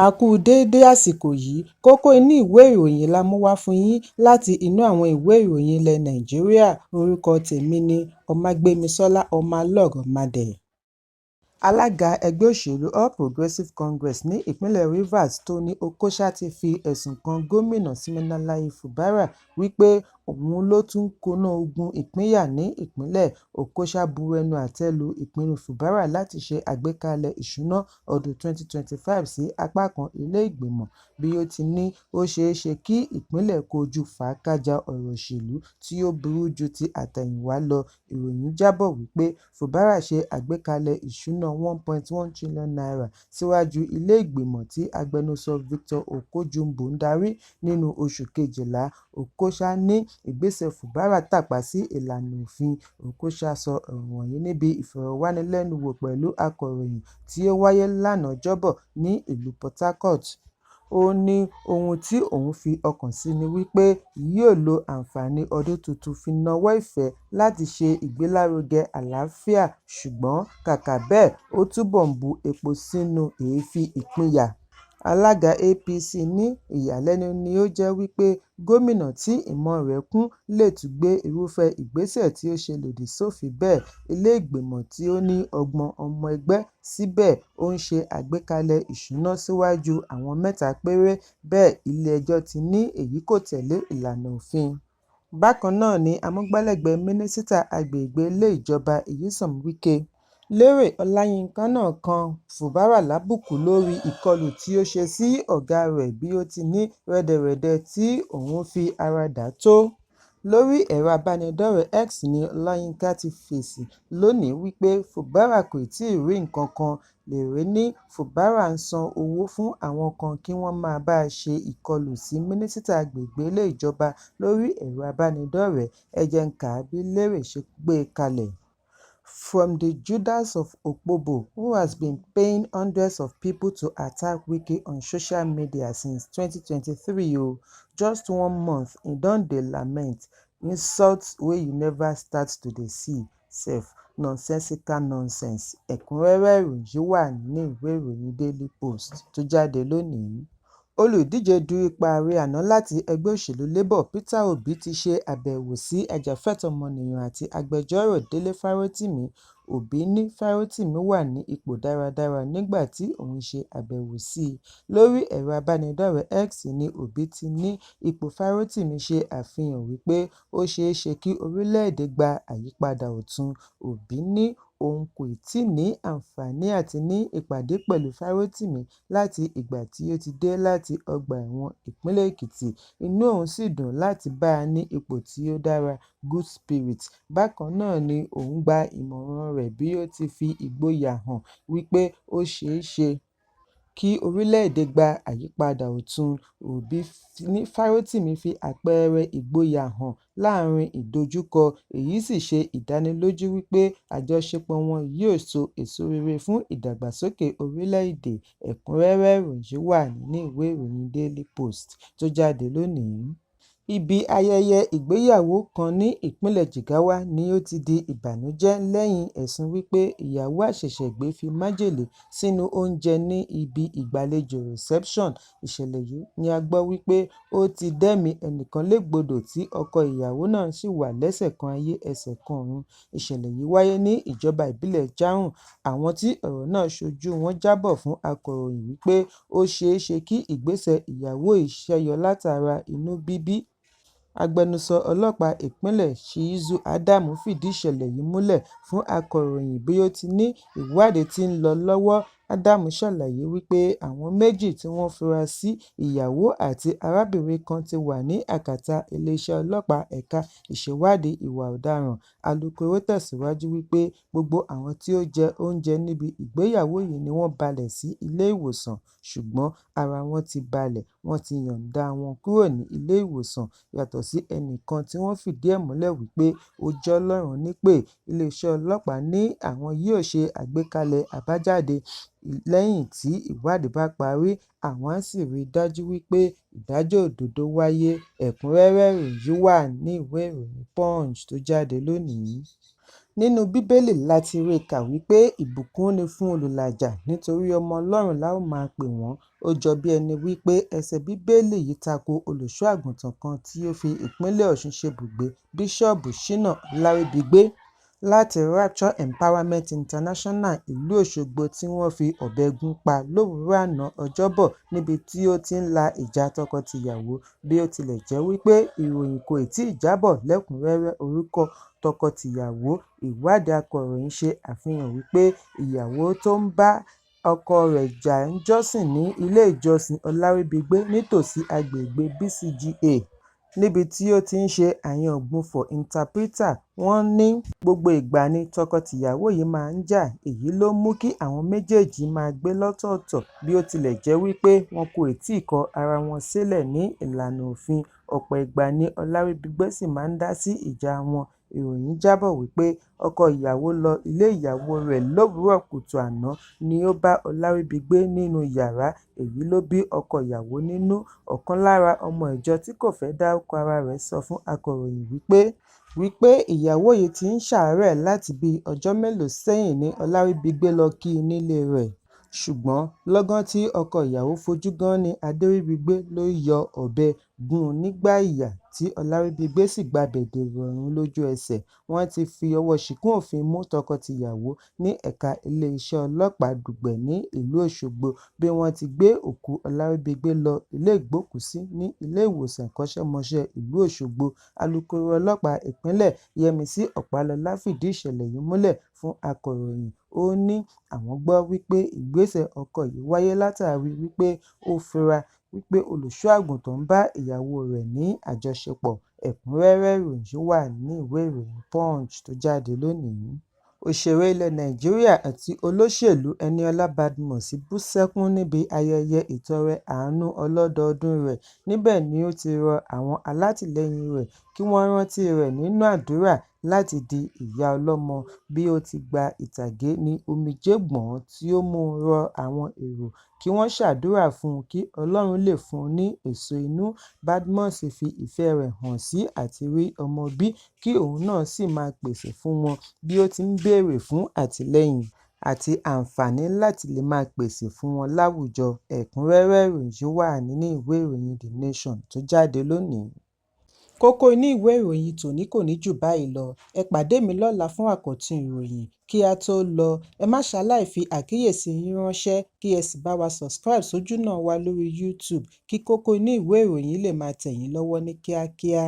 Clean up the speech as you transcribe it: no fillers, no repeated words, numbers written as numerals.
A kú déédé àsìkò yìí, kókó inú ìwé ìròyìn la mú wá fún yín láti inú àwọn ìwé ìròyìn ilẹ̀ Nàìjíríà. Orúkọ tèmi ni Ọmágbémisọ́lá Ọmọlọ́rọ̀mádẹ. Alága ẹgbẹ́ òṣèlú All Progressives Congress ní ìpínlẹ̀ Rivers Tony Okocha ti fi ẹ̀sùn kan gómìnà Siminalayi Fubara wípé òun ló tún kóná ogun ìpínyà ní ìpínlẹ̀. Okocha bu ẹnu àtẹ́ lu ìpinnu Fubara láti ṣe àgbékalẹ̀ ìṣúná ọdún 2025 sí apá kan ilé ìgbìmọ̀, bí ó ti ní ó ṣeé ṣe kí ìpínlẹ̀ kojú fàákájà ọ̀rọ̀ òṣèlú tí ó burú ju ti àtẹ̀yìnwá lọ. Ìròyìn jábọ̀ wípé Fubara ṣe àgbékalẹ̀ ìṣúná n1.1 trillion síwájú ilé ìgbìmọ̀ tí agbẹnusọ Victor Okojumbo ń darí nínú oṣù Kejìlá. Okocha ní ìgbésẹ̀ Fubara tàpá sí ìlànà òfin. Okocha sọ ọ̀rọ̀ wọ̀nyí níbi ìfọ̀rọ̀wánilẹ́nuwò pẹ̀lú akọ̀ròyìn tí ó wáyé lánàá Ọjọ́bọ̀ ní ìlú Port Harcourt. Ó ní ohun tí òun fi ọkàn sí ni wípé yóò lo àǹfààní ọdún tuntun fi nawọ́ ìfẹ́ láti ṣe ìgbélárugẹ àlàáfíà, ṣùgbọ́n kàkà bẹ́ẹ̀ ó túbọ̀ ń bu epo sínú èéfín ìpínyà. Alága APC ní ìyàlẹ́nu ni ó jẹ́ wípé gómìnà tí ìmọ̀ rẹ̀ kún lè tún gbé irúfẹ́ ìgbésẹ̀ tí ó ṣe lòdì sófin bẹ́ẹ̀. Ilé ìgbìmọ̀ tí ó ní 30 ọmọ ẹgbẹ́ síbẹ̀ ó ń ṣe àgbékalẹ̀ ìṣúná síwájú àwọn 3 péré. Bẹ́ẹ̀ ilé ẹjọ́ ti ní èyí kò tẹ̀lé ìlànà òfin. Bákan náà ni amúgbálẹ́gbẹ̀ẹ́ mínísítà agbègbè ilé ìjọba Nyesom Wike Lérè Ọláyínká náà kan Fubara lábùkù lórí ìkọlù tí ó ṣe sí ọ̀gá rẹ̀, bí ó ti ní rẹ́dẹrẹ́dẹ tí òun fi ara dà tó. Lórí ẹ̀rọ abánidọ́rẹ̀ẹ́ X ni Ọláyínká ti fèsì lónìí wípé Fubara kò tíì rí nǹkan kan. Lérè ní Fubara ń san owó fún àwọn kan kí wọ́n máa bá a ṣe ìkọlù sí mínísítà agbègbè ilé ìjọba lórí ẹ̀rọ abánidọ́rẹ̀ẹ́. Ẹ jẹ́ n kà á bí Lérè ṣe gbé e kalẹ̀. From the Judas of Okpobo, who has been paying hundreds of people to attack Wike on social media since 2023, just 1 month, he don dey lament insults wey you never start to dey see sef, nonsensical nonsense. Ẹ̀kúnrẹ́rẹ́ ìròyìn yìí wà nínú ìwé ìròyìn Daily Post tó jáde lónìí. Olùdíje du ipò ààrẹ àná láti ẹgbẹ́ òṣèlú Labour Peter Obi ti ṣe àbẹ̀wò sí ajàfẹ́tọ̀ọ́ ọmọnìyàn àti agbẹjọ́rò Délé Fárótìmí. Obi ní Fárótìmí wà ní ipò dáradára nígbà tí òun ṣe àbẹ̀wò sí i. Lórí ẹ̀rọ abánidọ́rẹ̀ẹ́ X ni Obi ti ní ipò Fárótìmí ṣe àfihàn wípé ó ṣeé ṣe kí orílẹ̀-èdè gba àyípadà ọ̀tun. Obi ní òun kò tíì ní àǹfààní àti ní ìpàdé pẹ̀lú Fárótìmí láti ìgbà tí ó ti dé láti ọgbà ẹ̀wọ̀n ìpínlẹ̀ Èkìtì. Inú òun sì dùn láti bá a ní ipò tí ó dára, good spirit. Bákan náà ni òun gba ìmọ̀ràn rẹ̀ bí ó ti fi ìgboyà hàn wípé ó ṣeé ṣe kí orílẹ̀-èdè gba àyípadà ọ̀tun. Obi ní Fárótìmí fi àpẹẹrẹ ìgboyà hàn láàrin ìdojúkọ, èyí sì ṣe ìdánilójú wípé àjọṣepọ̀ wọn yóò so èso rere fún ìdàgbàsókè orílẹ̀-èdè. Ẹ̀kúnrẹ́rẹ́ ìròyìn yìí wà nínú ìwé ìròyìn Daily Post tó jáde lónìí. Ibi ayẹyẹ ìgbéyàwó kan ní ìpínlẹ̀ Jigawa ni ó ti di ìbànújẹ́ lẹ́yìn ẹ̀sùn wípé ìyàwó àṣẹ̀ṣẹ̀gbé fi májèlé sínú oúnjẹ ní ibi ìgbàlejò reception. Ìṣẹ̀lẹ̀ yìí ni a gbọ́ wípé ó ti dẹ́mi ẹnìkan légbodò tí ọkọ ìyàwó náà sì wà lẹ́sẹ̀ kan ayé ẹsẹ̀ kan ọ̀run. Ìṣẹ̀lẹ̀ yìí wáyé ní ìjọba ìbílẹ̀ Jahun. Àwọn tí ọ̀rọ̀ náà ṣojú wọn jábọ̀ fún akọ̀ròyìn wípé ó ṣeé ṣe kí ìgbésẹ̀ ìyàwó yìí ṣẹ́yọ látara inú bíbí. Agbẹnusọ ọlọ́pàá ìpínlẹ̀ Shizu Adamu fìdí ìṣẹ̀lẹ̀ yìí múlẹ̀ fún akọ̀ròyìn bí ó ti ní ìwádìí tí ń lọ lọ́wọ́. Adamu ṣàlàyé wípé àwọn méjì tí wọ́n fura sí ìyàwó àti arábìnrin kan ti wà ní àkàtà iléeṣẹ́ ọlọ́pàá ẹ̀ka ìṣèwádìí ìwà ọ̀daràn. Alukoro tẹ̀síwájú wípé gbogbo àwọn tí ó jẹ oúnjẹ níbi ìgbéyàwó yìí ni wọ́n balẹ̀ sí ilé ìwòsàn, ṣùgbọ́n ara wọn ti balẹ̀, wọ́n ti yọ̀ǹda wọn kúrò ní ilé ìwòsàn, yàtọ̀ sí ẹnìkan tí wọ́n fìdí ẹ̀ múlẹ̀ wípé ó jọlọ́run nípè. Iléeṣẹ́ ọlọ́pàá ní àwọn yóò ṣe àgbékalẹ̀ àbájáde lẹ́yìn tí ìwádìí bá parí, àwọn á sì rí i dájú wípé ìdájọ́ òdodo wáyé. Ẹ̀kúnrẹ́rẹ́ ìròyìn yìí wà ní ìwé ìròyìn Punch tó jáde lónìí. Nínú Bíbélì la ti rí kà wípé ìbùkún ni fún olùlàjà nítorí ọmọ Ọlọ́run la ó máa pè wọ́n. Ó jọ bí ẹni wípé ẹsẹ̀ Bíbélì yìí tako olùṣọ́ àgùntàn kan tí ó fi ìpínlẹ̀ Ọ̀ṣun ṣebùgbé, Bíṣọ́ọ̀bù Ṣínà Ọláríbigbé láti Rapture Empowerment International ìlú Òṣogbo tí wọ́n fi ọ̀bẹ gún pa lówùúrọ̀ àná Ọjọ́bọ̀ níbi tí ó ti ń la ìjà tọkọ-tìyàwó. Bí ó tilẹ̀ jẹ́ wípé ìròyìn kò tíì jábọ̀ lẹ́kùnrẹ́rẹ́ orúkọ tọkọ-tìyàwó, ìwádìí akọ̀ròyìn ṣe àfihàn wípé ìyàwó tó ń bá ọkọ rẹ̀ jà ń jọ́sìn ní ilé ìjọsìn Ọláríbigbé nítòsí agbègbè BCGA níbi tí ó ti ń ṣe àyàn-ògbufọ̀ ìńtàpítà. Wọ́n ní gbogbo ìgbà ni tọkọ-tìyàwó yìí máa ń jà. Èyí ló mú kí àwọn méjèèjì máa gbé lọ́tọ̀ọ̀tọ̀ bí ó tilẹ̀ jẹ́ wípé wọn kò tíì kọ ara wọn sílẹ̀ ní ìlànà òfin. Ọ̀pọ̀ ìgbà ni Ọláríbigbé sì máa ń dá sí ìjà wọn. Ìròyìn jábọ̀ wípé ọkọ ìyàwó lọ ilé ìyàwó rẹ̀ lówùúrọ̀ kùtù àná ni ó bá Ọláríbigbé nínú yàrá. Èyí ló bí ọkọ ìyàwó nínú. Ọ̀kan lára ọmọ ìjọ tí kò fẹ́ dárúkọ ara rẹ̀ sọ fún akọ̀ròyìn wípé ìyàwó yìí ti ń ṣàárẹ̀ láti bí ọjọ́ mélòó sẹ́yìn ní Ọláríbigbé lọ kí i nílé rẹ̀. Ṣùgbọ́n lọ́gán tí ọkọ ìyàwó fojú gan ní Adéríbigbé ló yọ ọ̀bẹ gún un nígbà-àyà tí Ọláríbigbé sì gbabẹ̀ dèrò ọ̀run lójú ẹsẹ̀. Wọ́n ti fi ọwọ́ ṣìkún òfin mú tọkọ-tìyàwó ní ẹ̀ka iléeṣẹ́ ọlọ́pàá Dùgbẹ̀ ní ìlú Òṣogbo bí wọ́n ti gbé òkú Ọláríbigbé lọ ilé ìgbókùúsí ní ilé ìwòsàn ìkọ́ṣẹ́mọṣẹ́ ìlú Òṣogbo. Alukoro ọlọ́pàá ìpínlẹ̀ Yẹ́misí Ọ̀pálọlá fìdí ìṣẹ̀lẹ̀ yìí múlẹ̀ fún akọ̀ròyìn. Ó ní àwọn gbọ́ wípé ìgbésẹ̀ ọkọ yìí wáyé látàrí wípé ó fura wípé olùṣọ́ àgùntàn ń bá ìyàwó rẹ̀ ní àjọṣepọ̀. Ẹ̀kúnrẹ́rẹ́ ìròyìn wà ní ìwé ìròyìn Punch tó jáde lónìí. Òṣèré ilẹ̀ Nàìjíríà àti olóṣèlú Eniola Badmus bú sẹ́kún níbi ayẹyẹ ìtọrẹ àánú ọlọ́dọọdún rẹ̀. Níbẹ̀ ni ó ti rọ àwọn alátìlẹyìn rẹ̀ kí wọ́n rántí rẹ̀ nínú àdúrà láti di ìyá ọlọ́mọ. Bí ó ti gba ìtàgé ní omijé gbọ̀n tí ó mú rọ àwọn èrò kí wọ́n ṣàdúrà fún un kí Ọlọ́run lè fún un ní èso inú. Badmus fi ìfẹ́ rẹ̀ hàn sí àti rí ọmọ bí kí òun náà sì máa pèsè fún wọn bí ó ti ń béèrè fún àtìlẹ́yìn àti àǹfààní láti lè máa pèsè fún wọn láwùjọ. Ẹ̀kúnrẹ́rẹ́ ìròyìn wà nínú ìwé ìròyìn The Nation tó jáde lónìí. Kókó inú ìwé ìròyìn tòní kò ní jù báyìí lọ. Ẹ pàdé mi lọ́la fún àkọ́tún ìròyìn. Kí a tó lọ, ẹ má ṣaláì fi àkíyèsí yín ránṣẹ́ kí ẹ sì bá wa subscribe sójú náà wa lórí YouTube kí kókó inú ìwé ìròyìn lè máa tẹ̀ yín lọ́wọ́ ní kíákíá.